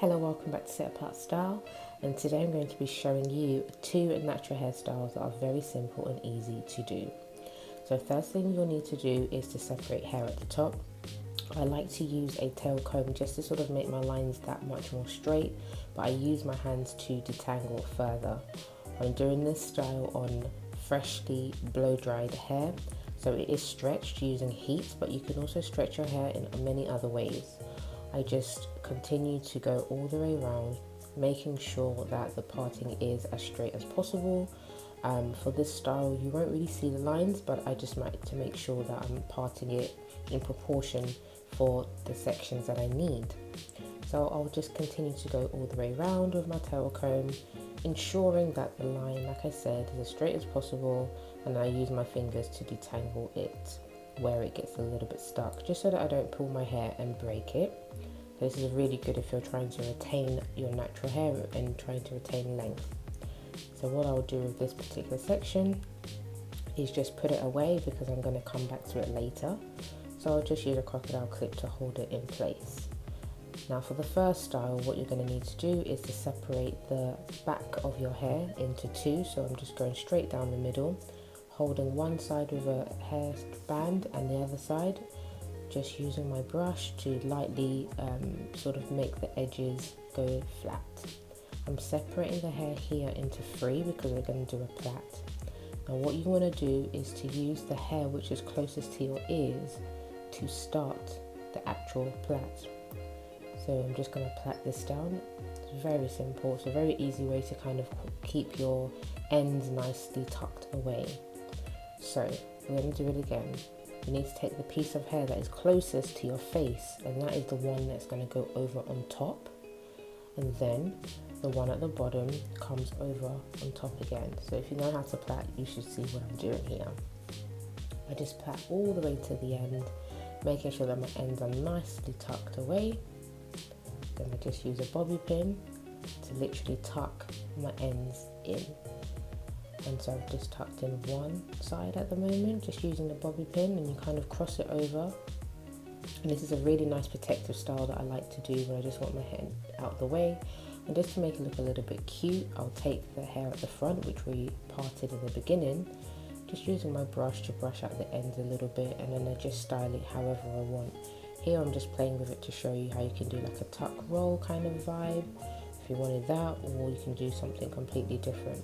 Hello, welcome back to Set Apart Style, and today I'm going to be showing you two natural hairstyles that are very simple and easy to do. So first thing you'll need to do is to separate hair at the top. I like to use a tail comb just to sort of make my lines that much more straight, but I use my hands to detangle further. I'm doing this style on freshly blow dried hair, so it is stretched using heat, but you can also stretch your hair in many other ways. I just continue to go all the way around, making sure that the parting is as straight as possible. For this style, you won't really see the lines, but I just like to make sure that I'm parting it in proportion for the sections that I need. So I'll just continue to go all the way around with my tail comb, ensuring that the line, like I said, is as straight as possible, and I use my fingers to detangle it where it gets a little bit stuck, just so that I don't pull my hair and break it. This is really good if you're trying to retain your natural hair and trying to retain length. So what I'll do with this particular section is just put it away because I'm going to come back to it later. So I'll just use a crocodile clip to hold it in place. Now for the first style, what you're going to need to do is to separate the back of your hair into two. So I'm just going straight down the middle, holding one side with a hair band and the other side, just using my brush to lightly sort of make the edges go flat. I'm separating the hair here into three because we're going to do a plait. Now what you want to do is to use the hair which is closest to your ears to start the actual plait. So I'm just going to plait this down. It's very simple. It's a very easy way to kind of keep your ends nicely tucked away. So we're going to do it again. You need to take the piece of hair that is closest to your face, and that is the one that's going to go over on top, and then the one at the bottom comes over on top again. So if you know how to plait, you should see what I'm doing here. I just plait all the way to the end, making sure that my ends are nicely tucked away. Then I just use a bobby pin to literally tuck my ends in. And so I've just tucked in one side at the moment, just using the bobby pin, and you kind of cross it over. And this is a really nice protective style that I like to do when I just want my hair out the way. And just to make it look a little bit cute, I'll take the hair at the front, which we parted in the beginning, just using my brush to brush out the ends a little bit, and then I just style it however I want. Here I'm just playing with it to show you how you can do like a tuck roll kind of vibe, if you wanted that, or you can do something completely different.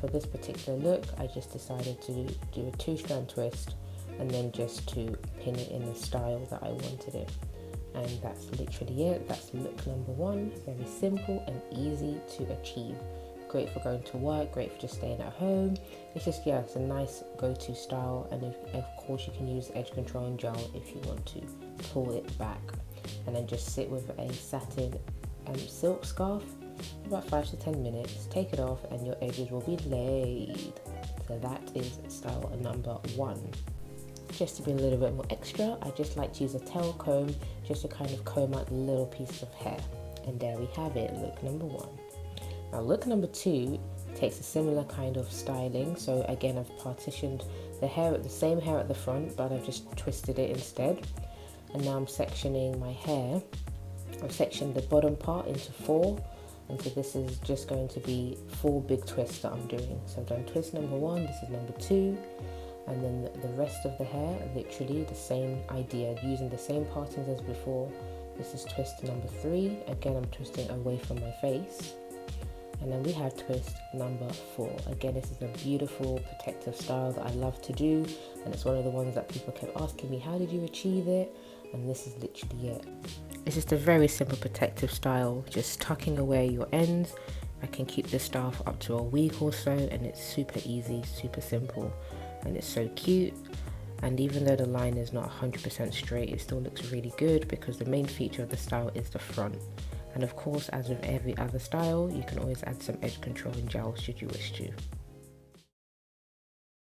For this particular look, I just decided to do a 2-strand twist and then just to pin it in the style that I wanted it. And that's literally it. That's look number one. Very simple and easy to achieve. Great for going to work, great for just staying at home. It's just, yeah, it's a nice go-to style. And of course you can use edge control and gel if you want to pull it back. And then just sit with a satin silk scarf about 5 to 10 minutes, take it off, and your edges will be laid. So that is style number one. Just to be a little bit more extra, I just like to use a tail comb just to kind of comb out the little pieces of hair. And there we have it, look number one. Now look number two takes a similar kind of styling. So again, I've partitioned the hair, the same hair at the front, but I've just twisted it instead. And now I'm sectioning my hair. I've sectioned the bottom part into four. And so this is just going to be 4 big twists that I'm doing. So I've done twist number one, this is number two, and then the rest of the hair, literally the same idea, using the same partings as before. This is twist number three. Again, I'm twisting away from my face. And then we have twist number four. Again, this is a beautiful protective style that I love to do. And it's one of the ones that people kept asking me, how did you achieve it? And this is literally it. It's just a very simple protective style, just tucking away your ends. I can keep this style for up to a week or so, and it's super easy, super simple, and it's so cute. And even though the line is not 100% straight, it still looks really good because the main feature of the style is the front. And of course, as with every other style, you can always add some edge control and gel should you wish to.